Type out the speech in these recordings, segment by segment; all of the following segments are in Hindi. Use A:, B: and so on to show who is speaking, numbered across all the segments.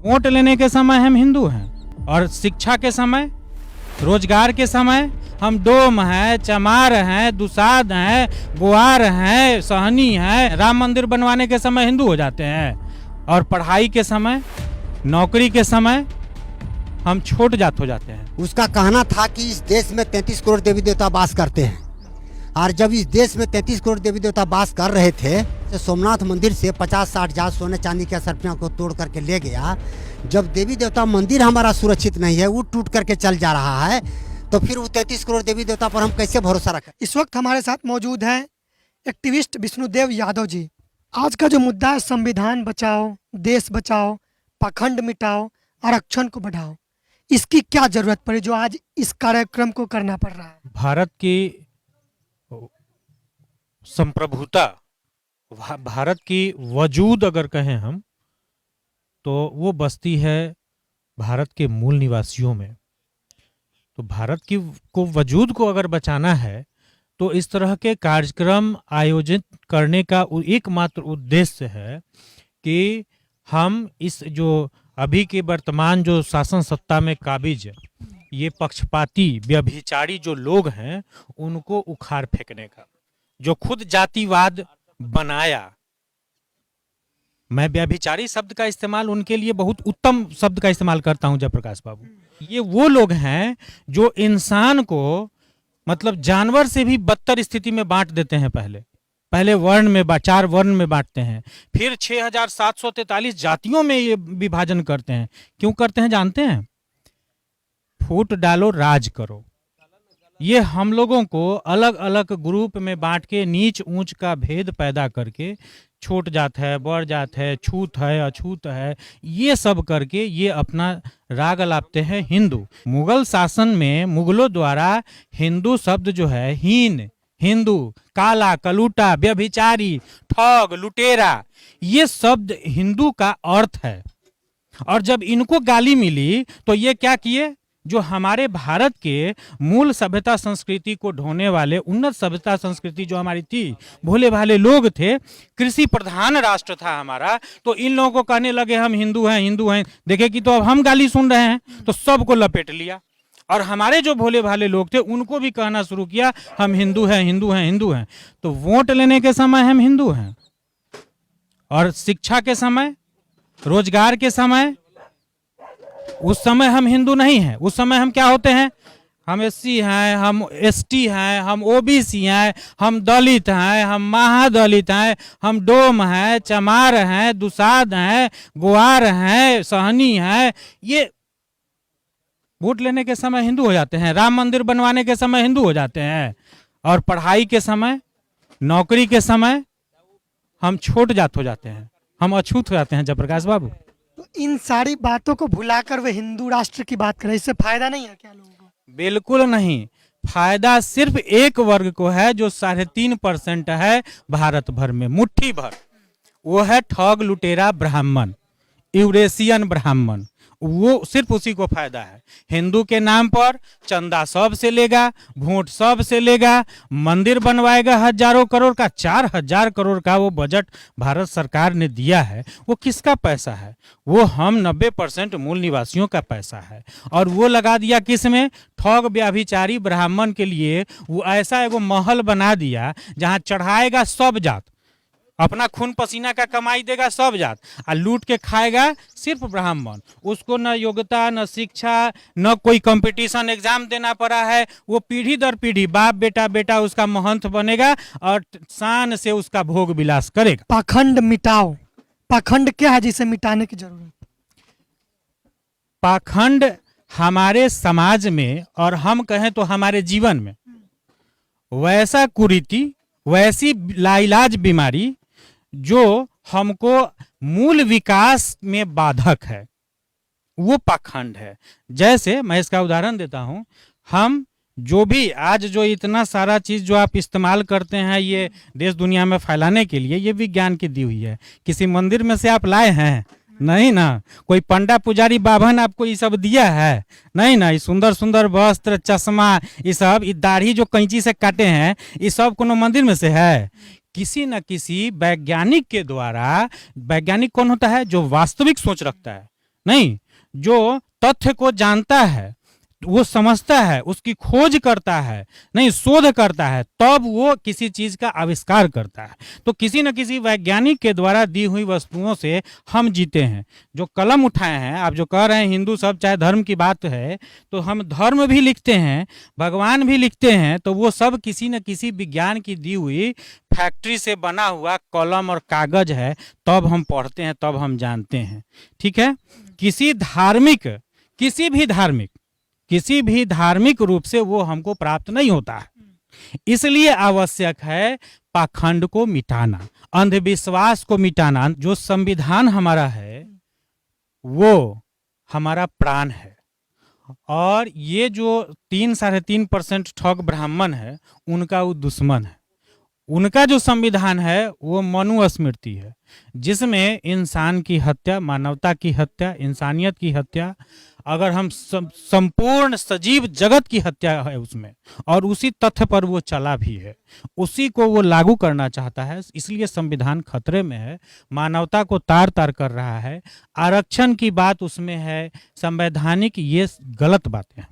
A: वोट लेने के समय हम हिंदू हैं और शिक्षा के समय, रोजगार के समय हम डोम हैं, चमार हैं, दुसाध हैं, गुआर हैं, सहनी हैं। राम मंदिर बनवाने के समय हिंदू हो जाते हैं और पढ़ाई के समय, नौकरी के समय हम छोट जात हो जाते हैं।
B: उसका कहना था कि इस देश में 33 करोड़ देवी देवता वास करते हैं और जब इस देश में 33 करोड़ देवी देवता वास कर रहे थे तो सोमनाथ मंदिर से 50-60 जहाज सोने चांदी के असरफियाँ को तोड़ करके ले गया। जब देवी देवता मंदिर हमारा सुरक्षित नहीं है, वो टूट करके चल जा रहा है, तो फिर वो 33 करोड़ देवी देवता पर हम कैसे भरोसा रखें।
C: इस वक्त हमारे साथ मौजूद हैं एक्टिविस्ट विष्णुदेव यादव जी। आज का जो मुद्दा है, संविधान बचाओ, देश बचाओ, पाखंड मिटाओ, आरक्षण को बढ़ाओ, इसकी क्या जरूरत पड़ी जो आज इस कार्यक्रम को करना पड़ रहा है?
A: भारत की संप्रभुता, भारत की वजूद अगर कहें हम, तो वो बसती है भारत के मूल निवासियों में। तो भारत की को वजूद को अगर बचाना है तो इस तरह के कार्यक्रम आयोजित करने का एकमात्र उद्देश्य है कि हम इस जो अभी के वर्तमान जो शासन सत्ता में काबिज ये पक्षपाती व्यभिचारी जो लोग हैं उनको उखाड़ फेंकने का, जो खुद जातिवाद बनाया। मैं व्यभिचारी शब्द का इस्तेमाल उनके लिए बहुत उत्तम शब्द का इस्तेमाल करता हूं जयप्रकाश बाबू। ये वो लोग हैं जो इंसान को मतलब जानवर से भी बदतर स्थिति में बांट देते हैं। पहले वर्ण में 4 वर्ण में बांटते हैं, फिर 6743 जातियों में ये विभाजन करते हैं। क्यों करते हैं जानते हैं? फूट डालो राज करो। ये हम लोगों को अलग अलग ग्रुप में बांट के नीच ऊंच का भेद पैदा करके, छोट जात है, बड़ जात है, छूत है, अछूत है, ये सब करके ये अपना राग अलापते हैं हिंदू। मुगल शासन में मुगलों द्वारा हिंदू शब्द जो है हीन, हिंदू, काला, कलूटा, व्यभिचारी, ठग, लुटेरा, ये शब्द हिंदू का अर्थ है। और जब इनको गाली मिली तो ये क्या किए? जो हमारे भारत के मूल सभ्यता संस्कृति को ढोने वाले, उन्नत सभ्यता संस्कृति जो हमारी थी, भोले भाले लोग थे, कृषि प्रधान राष्ट्र था हमारा, तो इन लोगों को कहने लगे हम हिंदू हैं, हिंदू हैं। देखे कि तो अब हम गाली सुन रहे हैं, तो सबको लपेट लिया और हमारे जो भोले भाले लोग थे उनको भी कहना शुरू किया हम हिंदू हैं, हिंदू हैं, हिंदू हैं। तो वोट लेने के समय हम हिंदू हैं और शिक्षा के समय, रोजगार के समय, उस समय हम हिंदू नहीं हैं। उस समय हम क्या होते हैं? हम एससी हैं, हम एसटी हैं, हम ओबीसी हैं, हम दलित हैं, हम महादलित हैं, हम डोम हैं, चमार हैं, दुसाध हैं, गुआर हैं, सहनी हैं। ये वोट लेने के समय हिंदू हो जाते हैं, राम मंदिर बनवाने के समय हिंदू हो जाते हैं और पढ़ाई के समय, नौकरी के समय हम छोट जात हो जाते हैं, हम अछूत हो जाते हैं। जयप्रकाश बाबू,
C: तो इन सारी बातों को भुलाकर वे हिंदू राष्ट्र की बात करें, इससे फायदा नहीं है क्या लोगों को?
A: बिल्कुल नहीं। फायदा सिर्फ एक वर्ग को है जो 3.5% है भारत भर में, मुट्ठी भर। वो है ठग लुटेरा ब्राह्मण, यूरेशियन ब्राह्मण। वो सिर्फ उसी को फायदा है। हिंदू के नाम पर चंदा सब से लेगा, वोट सब से लेगा, मंदिर बनवाएगा हजारों करोड़ का, 4000 करोड़ का वो बजट भारत सरकार ने दिया है। वो किसका पैसा है? वो हम 90% मूल निवासियों का पैसा है। और वो लगा दिया किस में? ठग व्याभिचारी ब्राह्मण के लिए। वो ऐसा एगो महल बना दिया जहां चढ़ाएगा सब जात, अपना खून पसीना का कमाई देगा सब जात, और लूट के खाएगा सिर्फ ब्राह्मण। उसको न योग्यता, न शिक्षा, न कोई कंपटीशन एग्जाम देना पड़ा है। वो पीढ़ी दर पीढ़ी बाप बेटा बेटा उसका महंत बनेगा और शान से उसका भोग विलास करेगा।
C: पाखंड मिटाओ, पाखंड क्या है जिसे मिटाने की जरूरत?
A: पाखंड हमारे समाज में और हम कहें तो हमारे जीवन में वैसा कुरीति, वैसी लाइलाज बीमारी जो हमको मूल विकास में बाधक है, वो पाखंड है। जैसे मैं इसका उदाहरण देता हूं, हम जो भी आज जो इतना सारा चीज जो आप इस्तेमाल करते हैं ये देश दुनिया में फैलाने के लिए, ये विज्ञान की दी हुई है। किसी मंदिर में से आप लाए हैं? नहीं ना। कोई पंडा पुजारी बाभन आपको ये सब दिया है? नहीं ना। ये सुंदर सुंदर वस्त्र, चश्मा, ये सब, ये दाढ़ी जो कैंची से काटे हैं, ये सब कोनो मंदिर में से है? किसी न किसी वैज्ञानिक के द्वारा। वैज्ञानिक कौन होता है? जो वास्तविक सोच रखता है, नहीं, जो तथ्य को जानता है, वो समझता है, उसकी खोज करता है, नहीं शोध करता है, तब वो किसी चीज का आविष्कार करता है। तो किसी न किसी वैज्ञानिक के द्वारा दी हुई वस्तुओं से हम जीते हैं। जो कलम उठाए हैं, आप जो कह रहे हैं हिंदू सब चाहे धर्म की बात है, तो हम धर्म भी लिखते हैं, भगवान भी लिखते हैं, तो वो सब किसी न किसी विज्ञान की दी हुई फैक्ट्री से बना हुआ कलम और कागज है, तब हम पढ़ते हैं, तब हम जानते हैं। ठीक है, किसी भी धार्मिक रूप से वो हमको प्राप्त नहीं होता है। इसलिए आवश्यक है पाखंड को मिटाना, अंधविश्वास को मिटाना। जो संविधान हमारा है वो हमारा प्राण है, और ये जो 3-3.5% ठग ब्राह्मण है, उनका वो दुश्मन है। उनका जो संविधान है वो मनुस्मृति है, जिसमें इंसान की हत्या, मानवता की हत्या, इंसानियत की हत्या, अगर हम संपूर्ण सजीव जगत की हत्या है उसमें, और उसी तथ्य पर वो चला भी है, उसी को वो लागू करना चाहता है। इसलिए संविधान खतरे में है, मानवता को तार तार कर रहा है। आरक्षण की बात उसमें है, संवैधानिक, ये गलत बातें हैं।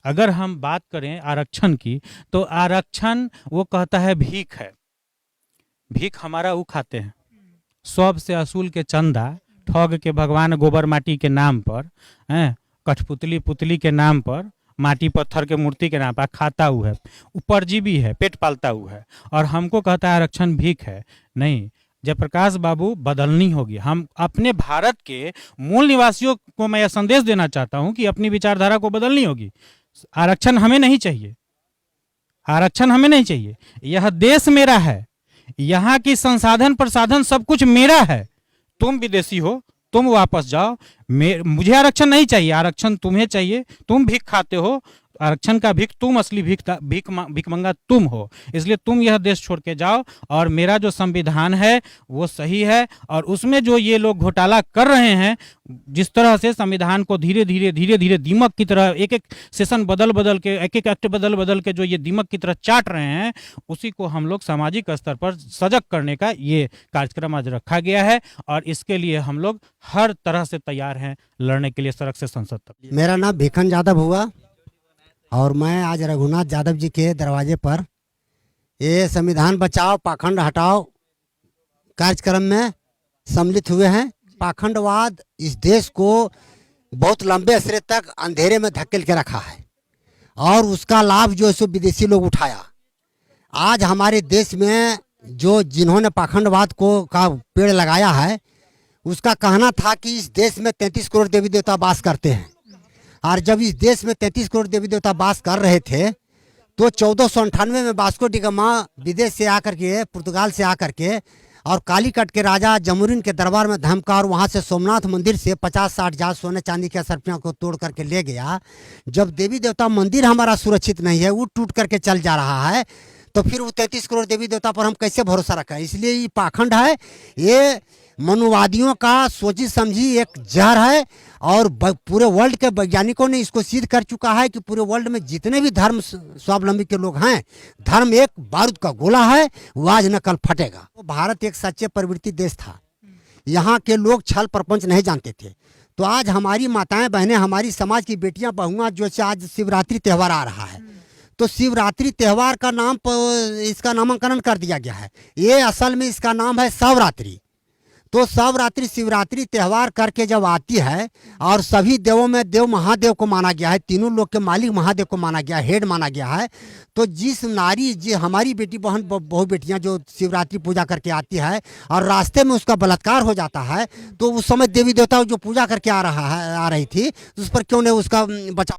A: अगर हम बात करें आरक्षण की, तो आरक्षण वो कहता है भीख है, भीख हमारा वो खाते हैं, सबसे असूल के चंदा, ठग के भगवान गोबर माटी के नाम पर, कठपुतली पुतली के नाम पर, माटी पत्थर के मूर्ति के नाम पर खाता हुआ है, परजीवी है, पेट पालता हुआ है, और हमको कहता है आरक्षण भीख है। नहीं, जयप्रकाश बाबू, बदलनी होगी। हम अपने भारत के मूल निवासियों को मैं यह संदेश देना चाहता हूं कि अपनी विचारधारा को बदलनी होगी। आरक्षण हमें नहीं चाहिए, आरक्षण हमें नहीं चाहिए। यह देश मेरा है, यहाँ की संसाधन प्रसाधन सब कुछ मेरा है। तुम विदेशी हो, तुम वापस जाओ, मुझे आरक्षण नहीं चाहिए, आरक्षण तुम्हें चाहिए। तुम भीख खाते हो, आरक्षण का भीख तुम, असली भीख मंगा तुम हो, इसलिए तुम यह देश छोड़ के जाओ। और मेरा जो संविधान है वो सही है, और उसमें जो ये लोग घोटाला कर रहे हैं, जिस तरह से संविधान को धीरे धीरे दीमक की तरह एक एक सेशन बदल के, एक एक एक्ट बदल के जो ये दीमक की तरह चाट रहे हैं, उसी को हम लोग सामाजिक स्तर पर सजग करने का ये कार्यक्रम आज रखा गया है, और इसके लिए हम लोग हर तरह से तैयार हैं लड़ने के लिए, सड़क से संसद तक।
B: मेरा नाम भिखन यादव हुआ, और मैं आज रघुनाथ यादव जी के दरवाजे पर ये संविधान बचाओ पाखंड हटाओ कार्यक्रम में सम्मिलित हुए हैं। पाखंडवाद इस देश को बहुत लंबे अरसे तक अंधेरे में धकेल के रखा है, और उसका लाभ जो है सो विदेशी लोग उठाया। आज हमारे देश में जो जिन्होंने पाखंडवाद का पेड़ लगाया है, उसका कहना था कि इस देश में 33 करोड़ देवी देवता वास करते हैं, और जब इस देश में 33 करोड़ देवी देवता वास कर रहे थे, तो 1498 में वास्को डी गामा विदेश से आकर के, पुर्तगाल से आकर के, और कालीकट के राजा जमुरीन के दरबार में धमका, और वहाँ से सोमनाथ मंदिर से 50-60 जहाज सोने चांदी के असरफियाँ को तोड़ करके ले गया। जब देवी देवता मंदिर हमारा सुरक्षित नहीं है, वो टूट करके चल जा रहा है, तो फिर वो 33 करोड़ देवी देवता पर हम कैसे भरोसा रखें। इसलिए ये पाखंड है, ये मनुवादियों का सोची समझी एक जहर है, और पूरे वर्ल्ड के वैज्ञानिकों ने इसको सिद्ध कर चुका है कि पूरे वर्ल्ड में जितने भी धर्म स्वावलंबी के लोग हैं, धर्म एक बारूद का गोला है, वो आज न कल फटेगा। तो भारत एक सच्चे प्रवृत्ति देश था, यहाँ के लोग छल प्रपंच नहीं जानते थे। तो आज हमारी माताएं बहनें, हमारी समाज की बेटियां बहुआं, जो आज शिवरात्रि त्यौहार आ रहा है, तो शिवरात्रि त्यौहार का नाम पर इसका नामकरण कर दिया गया है। ये असल में इसका नाम है शिवरात्रि। तो शिवरात्रि शिवरात्रि त्यौहार करके जब आती है, और सभी देवों में देव महादेव को माना गया है, तीनों लोग के मालिक महादेव को माना गया, हेड माना गया है। तो जिस नारी, जी हमारी बेटी बहन बहु बेटियां जो शिवरात्रि पूजा करके आती है, और रास्ते में उसका बलात्कार हो जाता है, तो उस समय देवी देवता जो पूजा करके आ रही थी, उस पर क्यों नहीं उसका बचाव